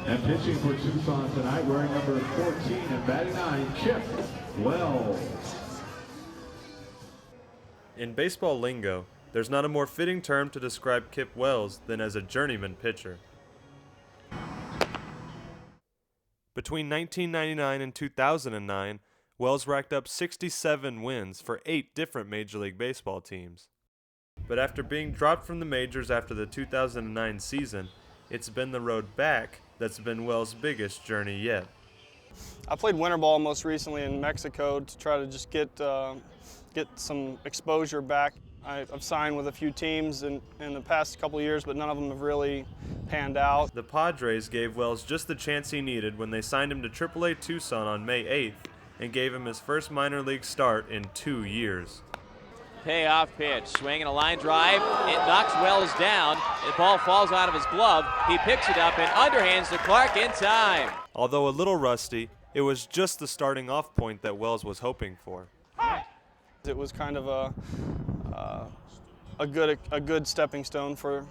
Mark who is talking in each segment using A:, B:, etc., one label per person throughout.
A: And pitching for Tucson tonight, wearing number 14 and batting 9, Kip Wells.
B: In baseball lingo, there's not a more fitting term to describe Kip Wells than as a journeyman pitcher. Between 1999 and 2009, Wells racked up 67 wins for 8 different Major League Baseball teams. But after being dropped from the majors after the 2009 season, it's been the road back that's been Wells' biggest journey yet.
C: I played winter ball most recently in Mexico to try to just get some exposure back. I've signed with a few teams in the past couple of years, but none of them have really panned out.
B: The Padres gave Wells just the chance he needed when they signed him to AAA Tucson on May 8th and gave him his first minor league start in 2 years.
D: Payoff pitch, swinging a line drive, it knocks Wells down, the ball falls out of his glove, he picks it up and underhands to Clark in time.
B: Although a little rusty, it was just the starting off point that Wells was hoping for.
C: It was kind of a good stepping stone for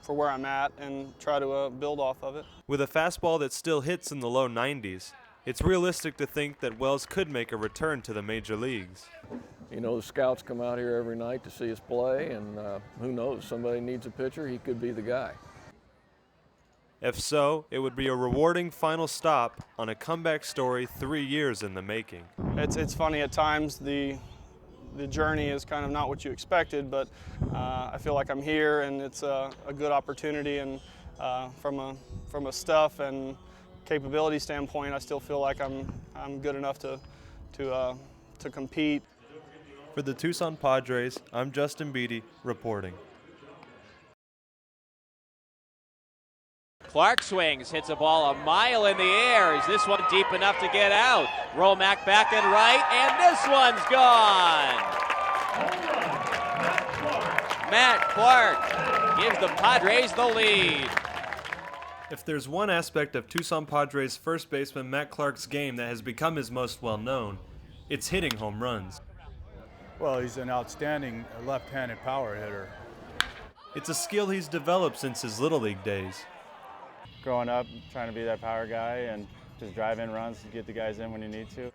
C: where I'm at and try to build off of it.
B: With a fastball that still hits in the low 90s, it's realistic to think that Wells could make a return to the major leagues.
E: You know, the scouts come out here every night to see us play, and who knows, somebody needs a pitcher, he could be the guy.
B: If so, it would be a rewarding final stop on a comeback story 3 years in the making.
C: It's funny at times, the journey is kind of not what you expected, but I feel like I'm here and it's a good opportunity, and from a stuff and capability standpoint, I still feel like I'm good enough to compete.
B: For the Tucson Padres, I'm Justin Beatty reporting.
D: Clark swings, hits a ball a mile in the air. Is this one deep enough to get out? Romack back and right, and this one's gone. Matt Clark gives the Padres the lead.
B: If there's one aspect of Tucson Padres first baseman Matt Clark's game that has become his most well-known, it's hitting home runs.
F: Well, he's an outstanding left-handed power hitter.
B: It's a skill he's developed since his Little League days.
G: Growing up, trying to be that power guy and just drive in runs and get the guys in when you need to.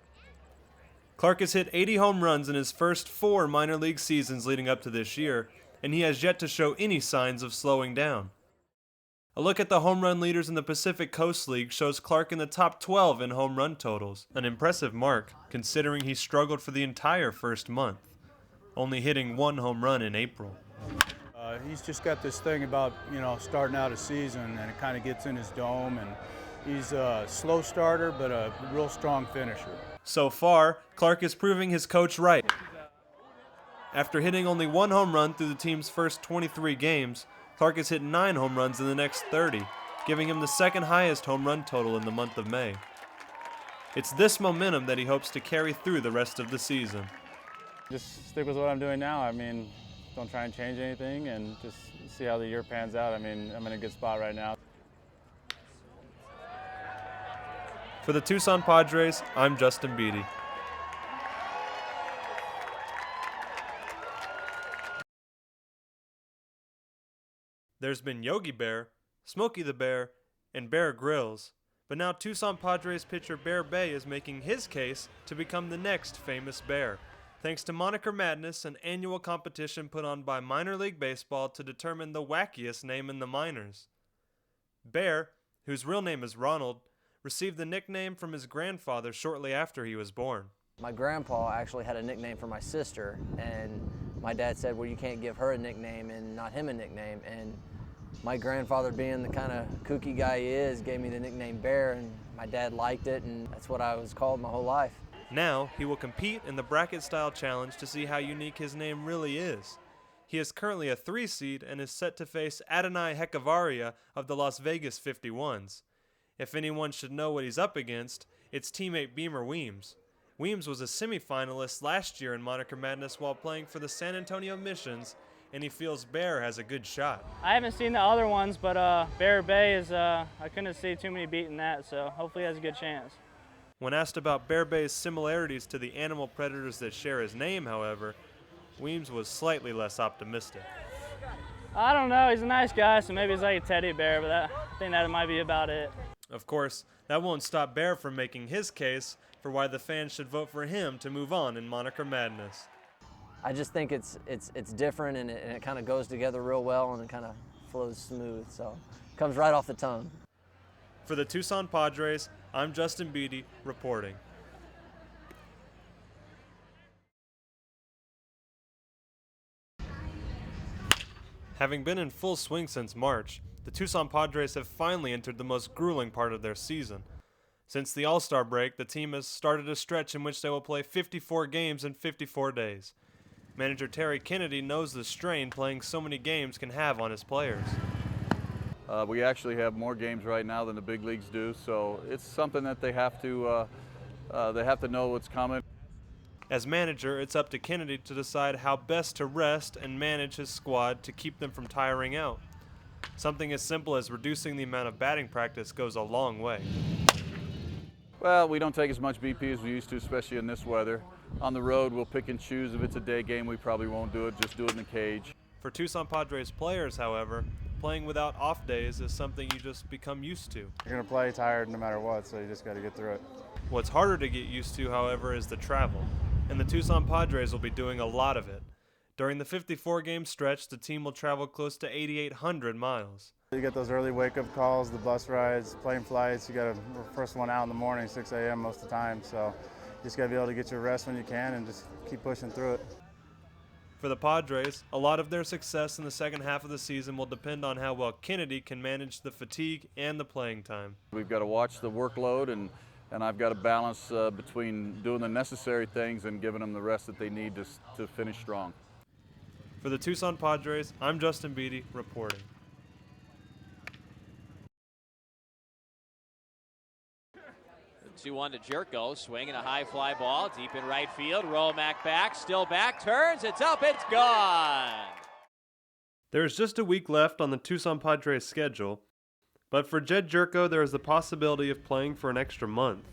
B: Clark has hit 80 home runs in his first 4 minor league seasons leading up to this year, and he has yet to show any signs of slowing down. A look at the home run leaders in the Pacific Coast League shows Clark in the top 12 in home run totals, an impressive mark considering he struggled for the entire first month, only hitting 1 home run in April.
F: He's just got this thing about, starting out a season, and it kind of gets in his dome, and he's a slow starter but a real strong finisher.
B: So far, Clark is proving his coach right. After hitting only 1 home run through the team's first 23 games, Clark has hit 9 home runs in the next 30, giving him the second highest home run total in the month of May. It's this momentum that he hopes to carry through the rest of the season.
G: Just stick with what I'm doing now. Don't try and change anything and just see how the year pans out. I'm in a good spot right now.
B: For the Tucson Padres, I'm Justin Beatty. There's been Yogi Bear, Smokey the Bear, and Bear Grylls, but now Tucson Padres pitcher Bear Bay is making his case to become the next famous bear, thanks to Moniker Madness, an annual competition put on by Minor League Baseball to determine the wackiest name in the minors. Bear, whose real name is Ronald, received the nickname from his grandfather shortly after he was born.
H: My grandpa actually had a nickname for my sister, and my dad said, well, you can't give her a nickname and not him a nickname. And my grandfather, being the kind of kooky guy he is, gave me the nickname Bear, and my dad liked it, and that's what I was called my whole life.
B: Now, he will compete in the bracket-style challenge to see how unique his name really is. He is currently a 3 seed and is set to face Adonai Hekavaria of the Las Vegas 51s. If anyone should know what he's up against, it's teammate Beamer Weems. Weems was a semifinalist last year in Moniker Madness while playing for the San Antonio Missions, and he feels Bear has a good shot.
I: I haven't seen the other ones, but Bear Bay is, I couldn't see too many beating that, so hopefully he has a good chance.
B: When asked about Bear Bay's similarities to the animal predators that share his name, however, Weems was slightly less optimistic.
I: I don't know, he's a nice guy, so maybe he's like a teddy bear, but think that might be about it.
B: Of course, that won't stop Bear from making his case for why the fans should vote for him to move on in Moniker Madness.
H: I just think it's different, and it kind of goes together real well, and it kind of flows smooth, so it comes right off the tongue.
B: For the Tucson Padres, I'm Justin Beatty reporting. Having been in full swing since March, the Tucson Padres have finally entered the most grueling part of their season. Since the All-Star break, the team has started a stretch in which they will play 54 games in 54 days. Manager Terry Kennedy knows the strain playing so many games can have on his players.
J: We actually have more games right now than the big leagues do, so it's something that they have to know what's coming.
B: As manager, it's up to Kennedy to decide how best to rest and manage his squad to keep them from tiring out. Something as simple as reducing the amount of batting practice goes a long way.
J: Well, we don't take as much BP as we used to, especially in this weather. On the road, we'll pick and choose. If it's a day game, we probably won't do it, just do it in the cage.
B: For Tucson Padres players, however, playing without off days is something you just become used to.
G: You're going to play tired no matter what, so you just got to get through it.
B: What's harder to get used to, however, is the travel, and the Tucson Padres will be doing a lot of it. During the 54-game stretch, the team will travel close to 8,800 miles.
G: You get those early wake-up calls, the bus rides, plane flights. You got to first one out in the morning, 6 a.m. most of the time, so you just got to be able to get your rest when you can and just keep pushing through it.
B: For the Padres, a lot of their success in the second half of the season will depend on how well Kennedy can manage the fatigue and the playing time.
J: We've got to watch the workload, and I've got to balance between doing the necessary things and giving them the rest that they need to finish strong.
B: For the Tucson Padres, I'm Justin Beatty reporting.
D: 2-1 to Jerko, swinging a high fly ball, deep in right field. Romack back, still back, turns, it's up, it's gone!
B: There is just a week left on the Tucson Padres schedule, but for Jed Jerko, there is the possibility of playing for an extra month.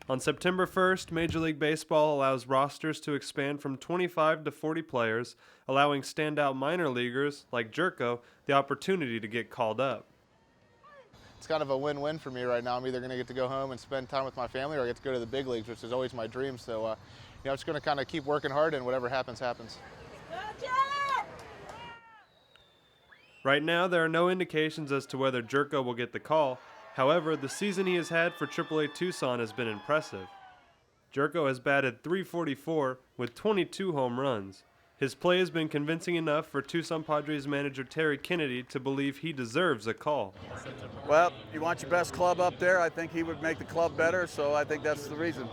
B: On September 1st, Major League Baseball allows rosters to expand from 25 to 40 players, allowing standout minor leaguers like Jerko the opportunity to get called up.
K: It's kind of a win-win for me right now. I'm either going to get to go home and spend time with my family, or I get to go to the big leagues, which is always my dream. So, I'm just going to kind of keep working hard, and whatever happens, happens.
B: Right now, there are no indications as to whether Jerko will get the call. However, the season he has had for AAA Tucson has been impressive. Jerko has batted .344 with 22 home runs. His play has been convincing enough for Tucson Padres manager Terry Kennedy to believe he deserves a call.
J: Well, you want your best club up there. I think he would make the club better, so I think that's the reason.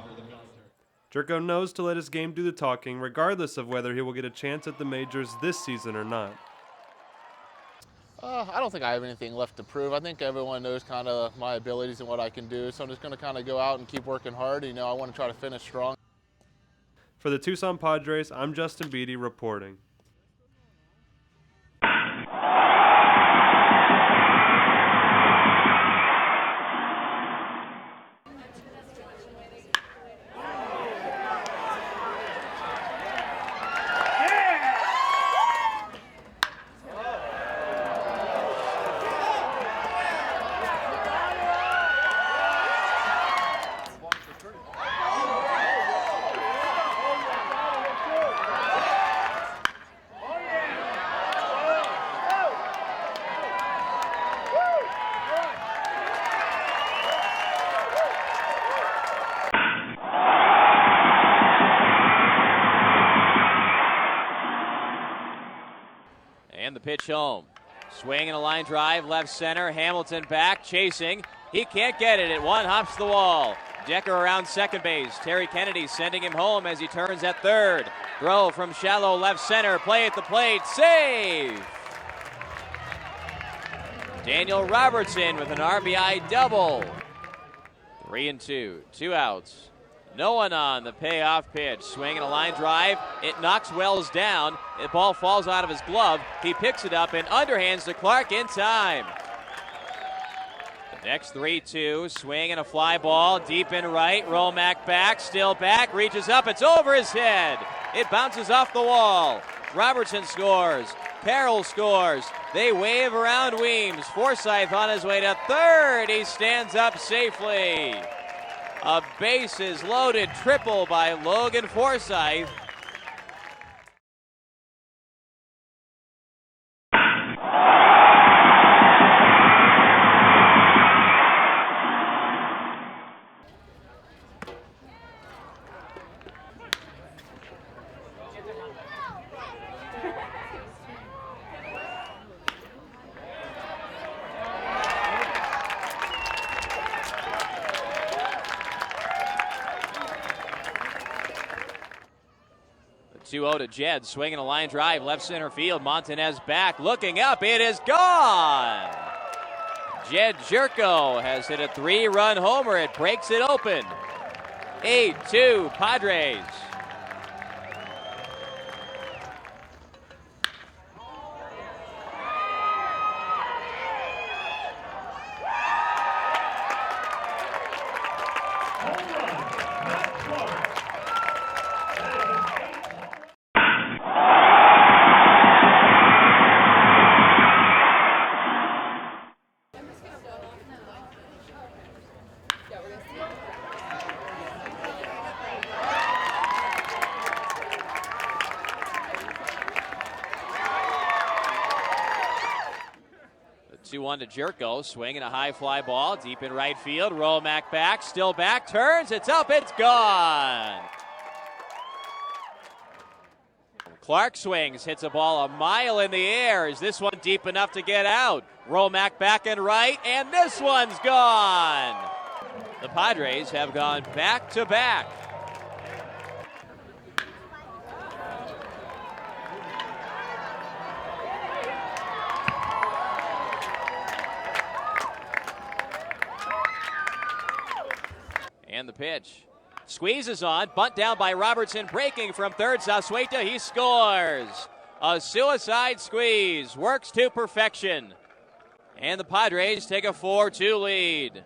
B: Jerko knows to let his game do the talking, regardless of whether he will get a chance at the majors this season or not.
K: I don't think I have anything left to prove. I think everyone knows kind of my abilities and what I can do, so I'm just going to kind of go out and keep working hard. I want to try to finish strong.
B: For the Tucson Padres, I'm Justin Beatty reporting.
D: And the pitch home. Swing and a line drive, left center. Hamilton back, chasing. He can't get it. It one hops the wall. Decker around second base. Terry Kennedy sending him home as he turns at third. Throw from shallow left center. Play at the plate. Save! Daniel Robertson with an RBI double. 3-2. 2 outs. No one on the payoff pitch. Swing and a line drive. It knocks Wells down. The ball falls out of his glove. He picks it up and underhands to Clark in time. The next 3-2. Swing and a fly ball deep in right. Romack back, still back, reaches up. It's over his head. It bounces off the wall. Robertson scores. Carroll scores. They wave around Weems. Forsythe on his way to third. He stands up safely. A bases loaded triple by Logan Forsythe. The 2-0 to Jed, swinging a line drive, left center field. Montanez back, looking up, it is gone. Jed Jerko has hit a 3-run homer. It breaks it open. 8-2 Padres. The 2-1 to Jerko, swinging a high fly ball deep in right field. Romack back, still back, turns, it's up, it's gone. Clark swings, hits a ball a mile in the air. Is this one deep enough to get out? Romack back and right, and this one's gone. The Padres have gone back to back. And the pitch. Squeezes on, bunt down by Robertson, breaking from third. Zasueta, he scores. A suicide squeeze, works to perfection. And the Padres take a 4-2 lead.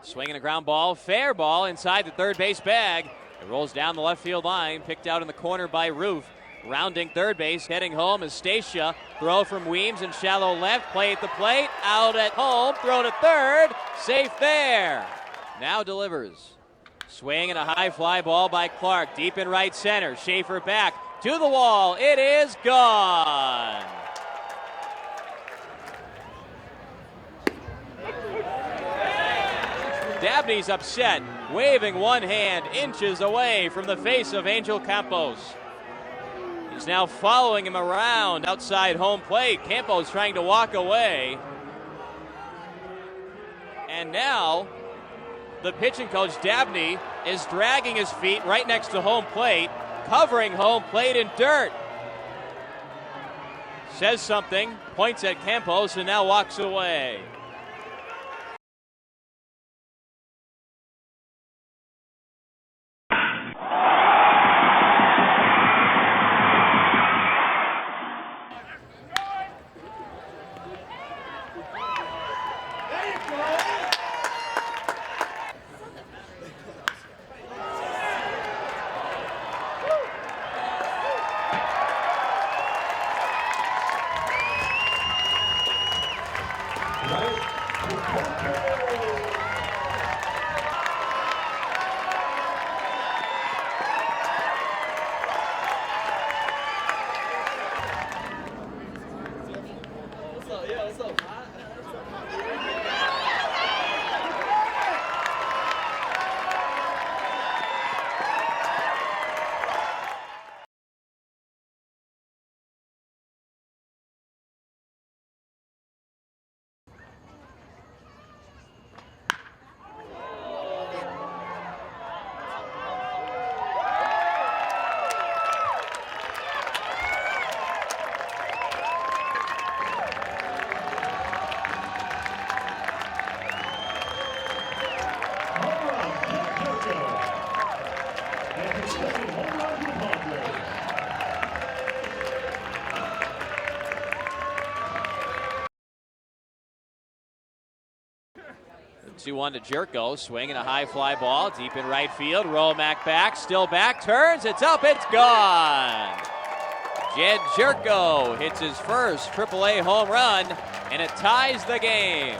D: Swinging a ground ball, fair ball inside the third base bag. It rolls down the left field line, picked out in the corner by Roof. Rounding third base, heading home is Stacia. Throw from Weems in shallow left, play at the plate, out at home, throw to third, safe there. Now delivers. Swing and a high fly ball by Clark, deep in right center. Schaefer back to the wall, it is gone. Dabney's upset, waving one hand inches away from the face of Angel Campos. He's now following him around outside home plate. Campos trying to walk away. And now the pitching coach, Dabney, is dragging his feet right next to home plate, covering home plate in dirt. Says something, points at Campos, and now walks away. The 2-1 to Jerko, swinging a high fly ball deep in right field. Romack back, still back, turns, it's up, it's gone. Jed Jerko hits his first AAA home run, and it ties the game.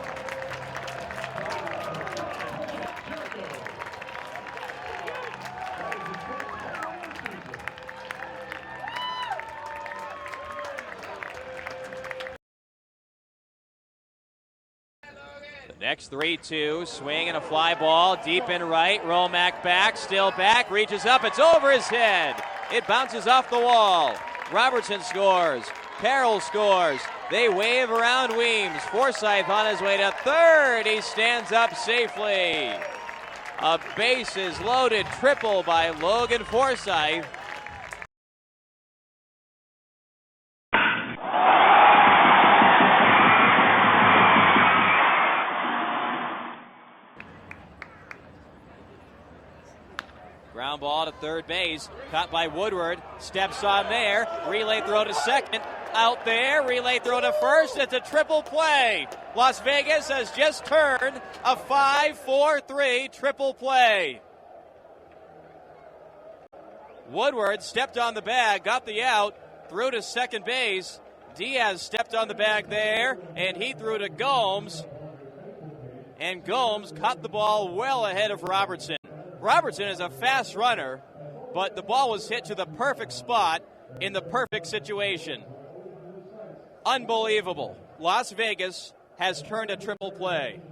D: Next 3-2, swing and a fly ball deep in right. Romack back, still back, reaches up, it's over his head. It bounces off the wall. Robertson scores. Carroll scores. They wave around Weems. Forsythe on his way to third. He stands up safely. A bases loaded triple by Logan Forsythe. Ground ball to third base, caught by Woodward, steps on there, relay throw to second, out there, relay throw to first, it's a triple play. Las Vegas has just turned a 5-4-3 triple play. Woodward stepped on the bag, got the out, threw to second base. Diaz stepped on the bag there, and he threw to Gomes. And Gomes caught the ball well ahead of Robertson. Robertson is a fast runner, but the ball was hit to the perfect spot in the perfect situation. Unbelievable. Las Vegas has turned a triple play.